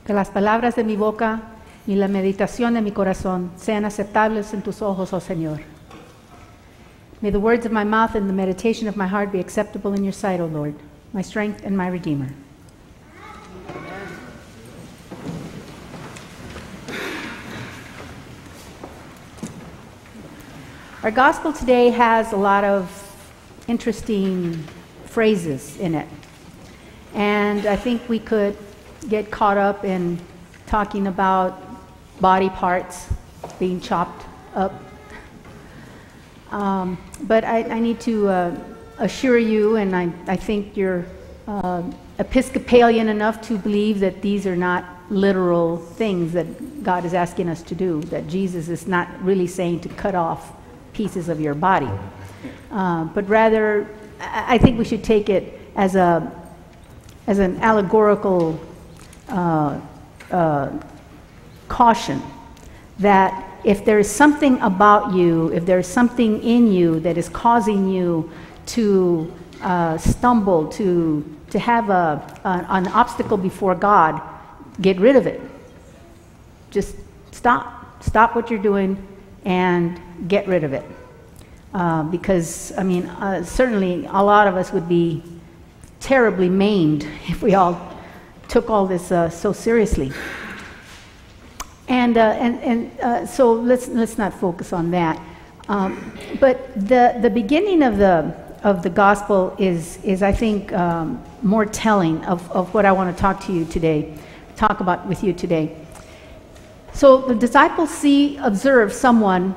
Que las palabras de mi boca y la meditación de mi corazón sean aceptables en tus ojos, oh Señor. May the words of my mouth and the meditation of my heart be acceptable in your sight, O Lord, my strength and my Redeemer. Our gospel today has a lot of interesting phrases in it. And I think we could get caught up in talking about body parts being chopped up. But I need to assure you, and I think you're Episcopalian enough to believe that these are not literal things that God is asking us to do, that Jesus is not really saying to cut off pieces of your body. But rather, I think we should take it as an allegorical caution that if there is something about you, if there is something in you that is causing you to stumble, to have an obstacle before God, get rid of it. Just stop what you're doing and get rid of it. Because, I mean, certainly a lot of us would be terribly maimed if we all took all this so seriously. And so let's not focus on that. But the beginning of the gospel is I think more telling of what I want to talk about with you today. So the disciples observe someone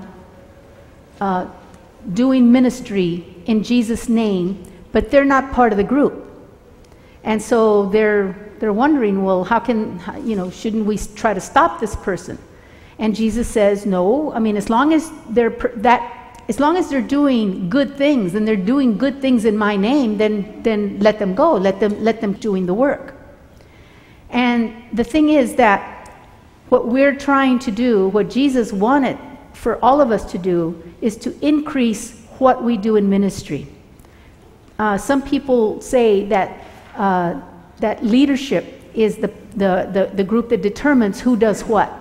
doing ministry in Jesus' name, but they're not part of the group. And so they're wondering, well, how can, shouldn't we try to stop this person? And Jesus says, no. I mean, as long as they're doing good things and they're doing good things in my name, then let them go. Let them doing the work. And the thing is that what we're trying to do, what Jesus wanted for all of us to do, is to increase what we do in ministry. Some people say that leadership is the group that determines who does what.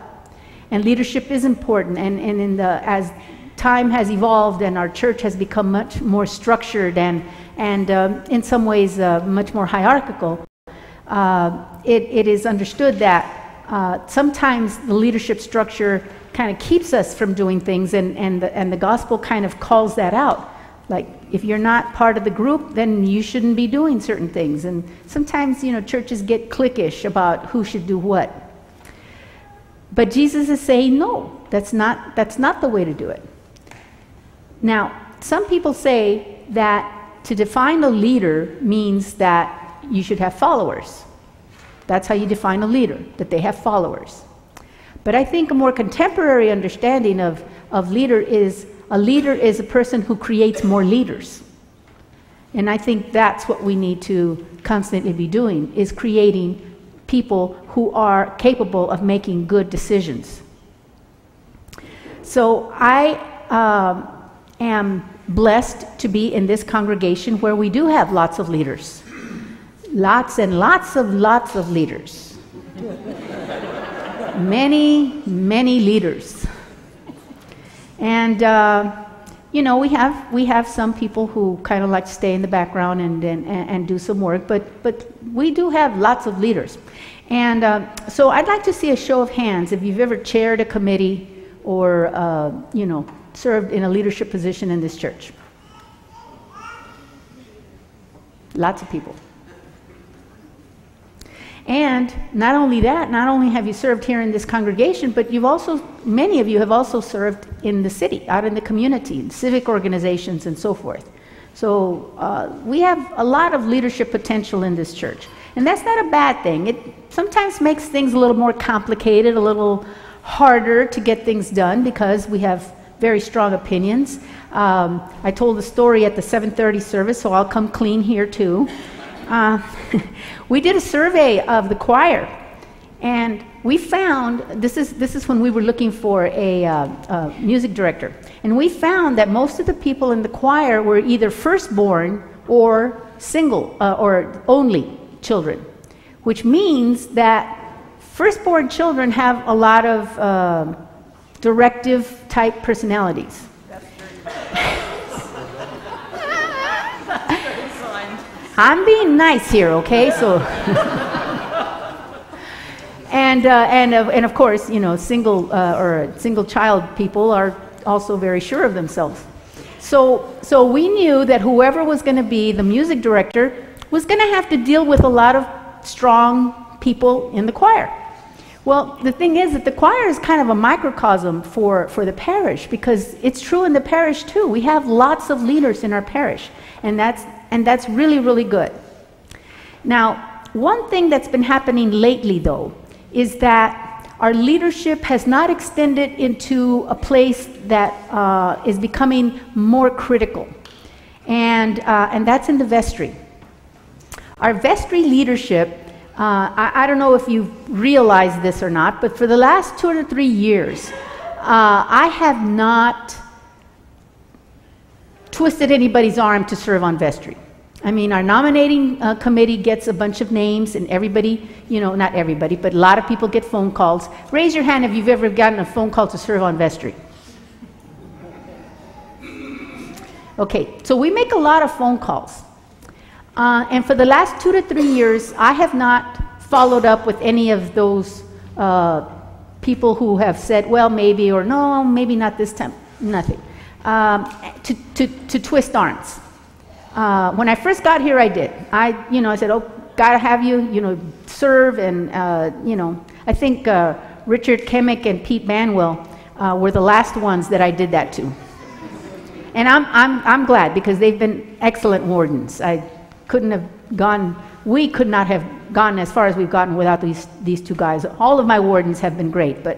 And leadership is important. And as time has evolved and our church has become much more structured and in some ways much more hierarchical, it is understood that sometimes the leadership structure kind of keeps us from doing things, and the gospel kind of calls that out. Like, if you're not part of the group, then you shouldn't be doing certain things. And sometimes, churches get cliquish about who should do what. But Jesus is saying, no, that's not the way to do it. Now, some people say that to define a leader means that you should have followers. That's how you define a leader, that they have followers. But I think a more contemporary understanding of leader is a person who creates more leaders. And I think that's what we need to constantly be doing, is creating people who are capable of making good decisions. So I am blessed to be in this congregation where we do have lots of leaders. Lots and lots of leaders. Many leaders. And we have some people who kind of like to stay in the background and do some work, but we do have lots of leaders. And so I'd like to see a show of hands if you've ever chaired a committee or served in a leadership position in this church. Lots of people. And not only that, not only have you served here in this congregation, but many of you have also served in the city, out in the community, in civic organizations and so forth. So we have a lot of leadership potential in this church. And that's not a bad thing. It sometimes makes things a little more complicated, a little harder to get things done because we have very strong opinions. I told the story at the 7:30 service, so I'll come clean here too. We did a survey of the choir, and we found, this is when we were looking for a music director, and we found that most of the people in the choir were either firstborn or single or only children, which means that Firstborn children have a lot of directive type personalities. I'm being nice here, okay? So, and of course, you know, single child people are also very sure of themselves. So we knew that whoever was going to be the music director was going to have to deal with a lot of strong people in the choir. Well, the thing is that the choir is kind of a microcosm for the parish, because it's true in the parish too. We have lots of leaders in our parish, and that's really, really good. Now, one thing that's been happening lately, though, is that our leadership has not extended into a place that is becoming more critical, and that's in the vestry. Our vestry leadership, I don't know if you've realized this or not, but for the last 2 to 3 years, I have not twisted anybody's arm to serve on vestry. I mean, our nominating committee gets a bunch of names, and everybody, you know, not everybody, but a lot of people get phone calls. Raise your hand if you've ever gotten a phone call to serve on vestry. Okay, so we make a lot of phone calls. And for the last 2 to 3 years, I have not followed up with any of those people who have said, well, maybe, or no, maybe not this time, nothing, to twist arms. When I first got here, I did. I said, oh, gotta have you, serve, and, I think Richard Kemick and Pete Banwell were the last ones that I did that to. And I'm glad, because they've been excellent wardens. We could not have gone as far as we've gotten without these two guys. All of my wardens have been great, but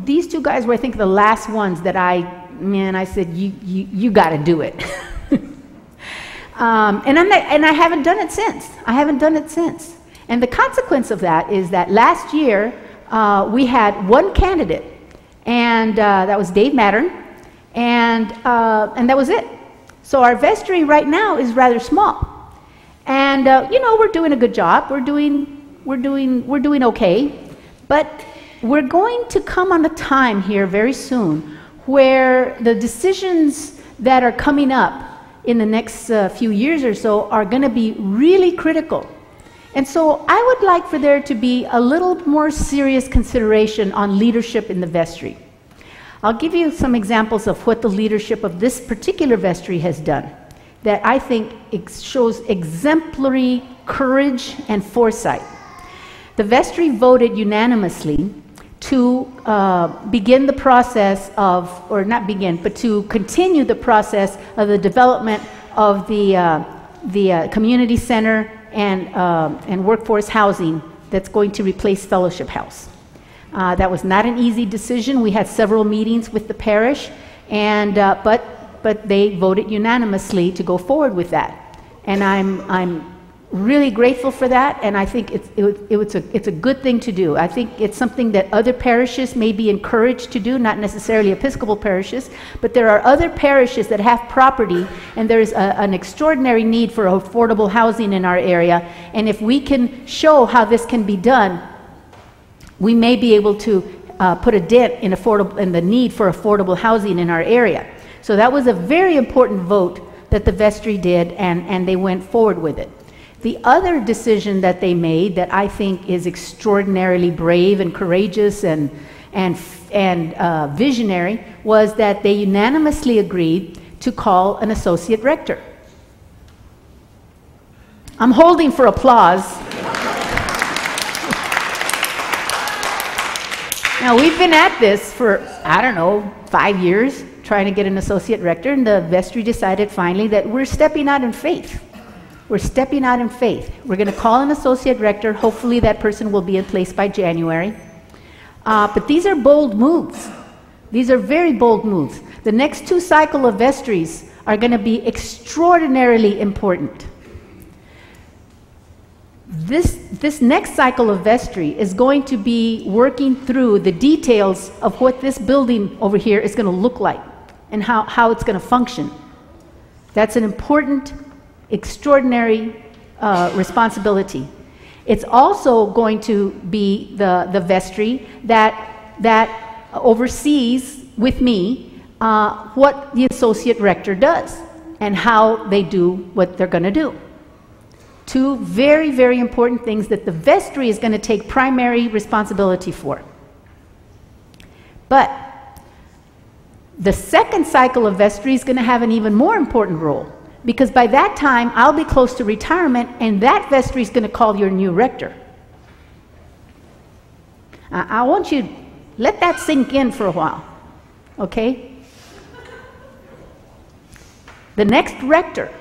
these two guys were, I think, the last ones that I said, you got to do it. And I haven't done it since. And the consequence of that is that last year we had one candidate, and that was Dave Mattern, and that was it. So our vestry right now is rather small, and we're doing a good job. We're doing okay, but we're going to come on a time here very soon where the decisions that are coming up in the next few years or so are going to be really critical. And so I would like for there to be a little more serious consideration on leadership in the vestry. I'll give you some examples of what the leadership of this particular vestry has done that I think shows exemplary courage and foresight. The vestry voted unanimously to begin the process of, or not begin, but to continue the process of the development of the community center and workforce housing that's going to replace Fellowship House. That was not an easy decision. We had several meetings with the parish, and but they voted unanimously to go forward with that. And I'm really grateful for that, and I think it's a good thing to do. I think it's something that other parishes may be encouraged to do, not necessarily Episcopal parishes, but there are other parishes that have property, and there's an extraordinary need for affordable housing in our area, and if we can show how this can be done, we may be able to put a dent in the need for affordable housing in our area. So that was a very important vote that the vestry did, and they went forward with it. The other decision that they made that I think is extraordinarily brave and courageous and visionary was that they unanimously agreed to call an associate rector. I'm holding for applause. Now, we've been at this for, I don't know, 5 years, trying to get an associate rector, and the vestry decided finally that we're stepping out in faith. We're stepping out in faith. We're going to call an associate rector. Hopefully that person will be in place by January. But these are bold moves. These are very bold moves. The next 2 cycles of vestries are going to be extraordinarily important. This next cycle of vestry is going to be working through the details of what this building over here is going to look like and how it's going to function. That's an important, extraordinary responsibility. It's also going to be the vestry that oversees with me what the associate rector does and how they do what they're going to do. Two very, very important things that the vestry is going to take primary responsibility for. But the second cycle of vestry is going to have an even more important role, because by that time I'll be close to retirement, and that vestry is going to call your new rector. I want you to let that sink in for a while, okay? The next rector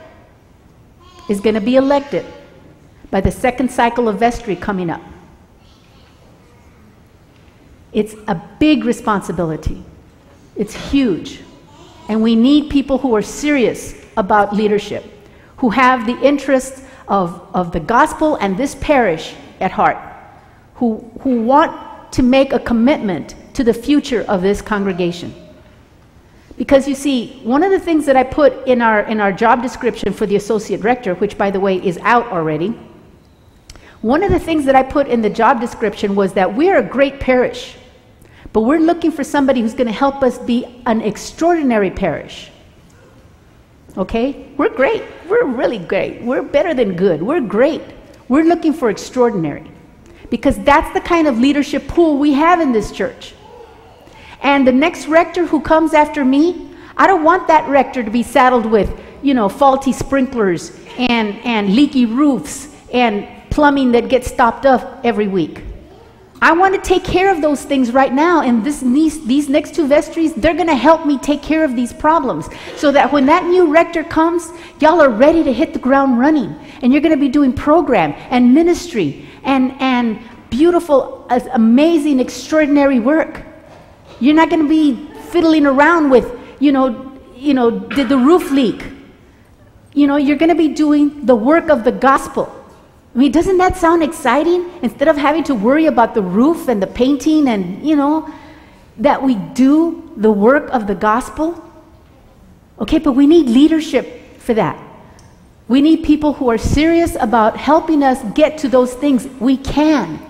is going to be elected by the second cycle of vestry coming up. It's a big responsibility. It's huge. And we need people who are serious about leadership, who have the interests of the gospel and this parish at heart, who want to make a commitment to the future of this congregation. Because you see, one of the things that I put in our job description for the associate rector, which by the way is out already, one of the things that I put in the job description was that we're a great parish, but we're looking for somebody who's going to help us be an extraordinary parish. Okay? We're great. We're really great. We're better than good. We're great. We're looking for extraordinary, because that's the kind of leadership pool we have in this church. And the next rector who comes after me, I don't want that rector to be saddled with, you know, faulty sprinklers and leaky roofs and plumbing that gets stopped up every week. I want to take care of those things right now, and these next two vestries, they're going to help me take care of these problems, so that when that new rector comes, y'all are ready to hit the ground running, and you're going to be doing program and ministry and beautiful, amazing, extraordinary work. You're not going to be fiddling around with, you know, did the roof leak? You know, you're going to be doing the work of the gospel. I mean, doesn't that sound exciting? Instead of having to worry about the roof and the painting and, you know, that we do the work of the gospel. Okay, but we need leadership for that. We need people who are serious about helping us get to those things. We can.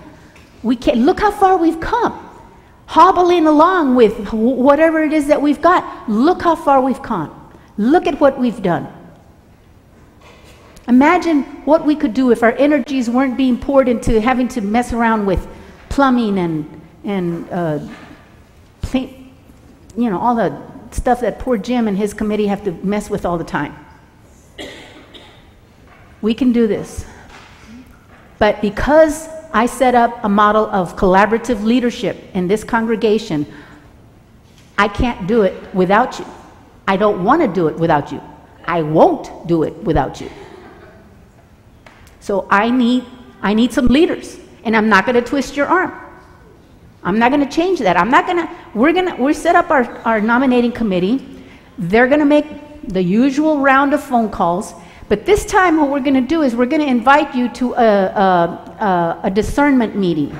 Look how far we've come. Hobbling along with whatever it is that we've got. Look how far we've come. Look at what we've done. Imagine what we could do if our energies weren't being poured into having to mess around with plumbing and paint, you know, all the stuff that poor Jim and his committee have to mess with all the time. We can do this. But because I set up a model of collaborative leadership in this congregation, I can't do it without you. I don't want to do it without you. I won't do it without you. So I need some leaders, and I'm not going to twist your arm. I'm not going to change that. We're set up our nominating committee. They're going to make the usual round of phone calls, but this time what we're going to do is we're going to invite you to a discernment meeting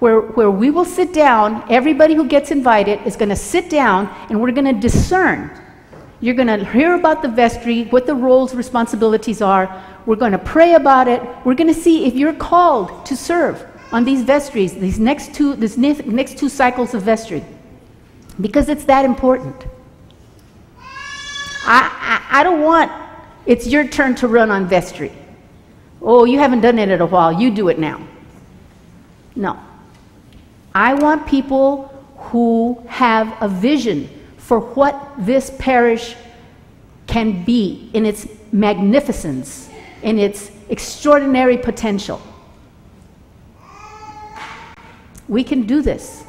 where we will sit down. Everybody who gets invited is going to sit down, and we're going to discern. You're going to hear about the vestry, what the roles, responsibilities are. We're going to pray about it. We're going to see if you're called to serve on these vestries, these next two cycles of vestry, because it's that important. I don't want it's your turn to run on vestry. Oh, you haven't done it in a while. You do it now. No. I want people who have a vision for what this parish can be in its magnificence, in its extraordinary potential. We can do this.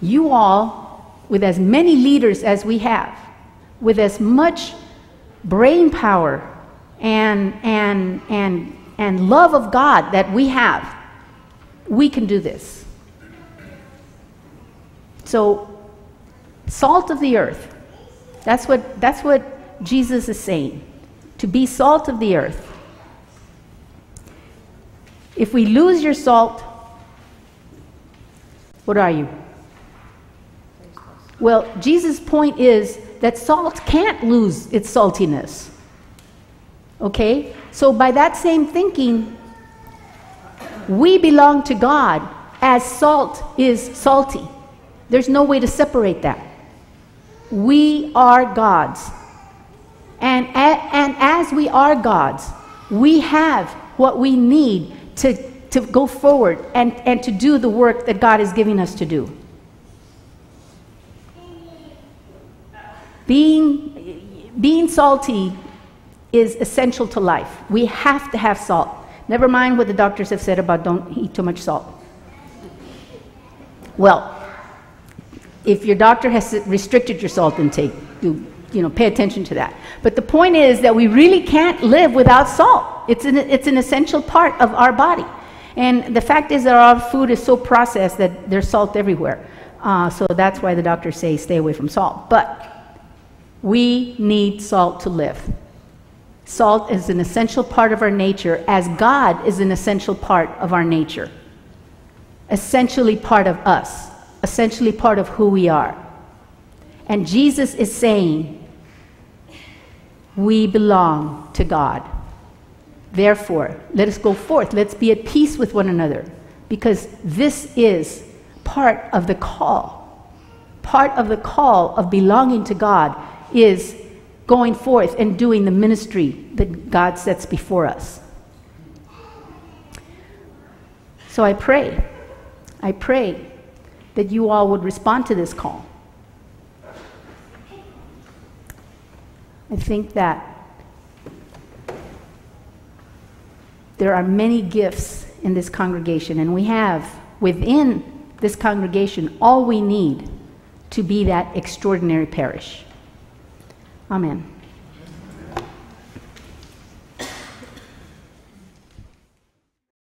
You all, with as many leaders as we have, with as much brain power and love of God that we have, we can do this. So, salt of the earth. That's what Jesus is saying. To be salt of the earth. If we lose your salt, what are you? Well, Jesus' point is that salt can't lose its saltiness. Okay? So by that same thinking, We belong to God as salt is salty. There's no way to separate that. We are God's. And as we are God's, we have what we need to go forward and to do the work that God is giving us to do. Being salty is essential to life. We have to have salt. Never mind what the doctors have said about don't eat too much salt. Well, if your doctor has restricted your salt intake, you know, pay attention to that. But the point is that we really can't live without salt. It's an essential part of our body. And the fact is that our food is so processed that there's salt everywhere. So that's why the doctors say stay away from salt. But we need salt to live. Salt is an essential part of our nature, as God is an essential part of our nature. Essentially part of us. Essentially part of who we are. And Jesus is saying, we belong to God. Therefore, let us go forth. Let's be at peace with one another. Because this is part of the call. Part of the call of belonging to God is going forth and doing the ministry that God sets before us. So I pray that you all would respond to this call. I think that there are many gifts in this congregation, and we have within this congregation all we need to be that extraordinary parish. Amen.